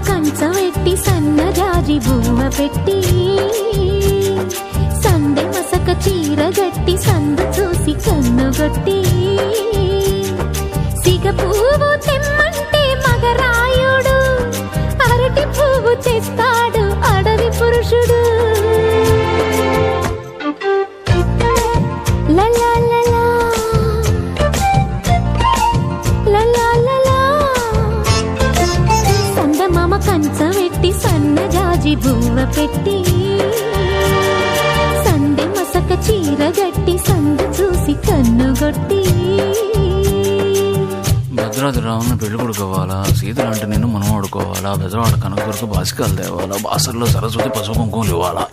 కంచవెట్టి సన్నజాజి బువ్వ పెట్టి సందె మసక చీర గట్టి సందు చూసి కన్నుగొట్టి సిగ పువ్వు తెమ్మంటే మగరాయుడు అరటి పువ్వు తెస్తాడు అడవి పురుషుడు. సందమామ కంచవెట్టి సన్నజాజి బువ్వ పెట్టి సందె మసక చీర గట్టి సందు చూసి కన్నుగొట్టి. భద్రాద్రి రావుని పెళ్లి కొడుకోవాలా, సీతలంటే నిన్ను మనం ఆడుకోవాలా, బెదరవాడ కనకదుర్గ బాసికాలు తేవాలా, బాసర్లో సరస్వతి పసుపు కుంకుమలు ఇవ్వాలా.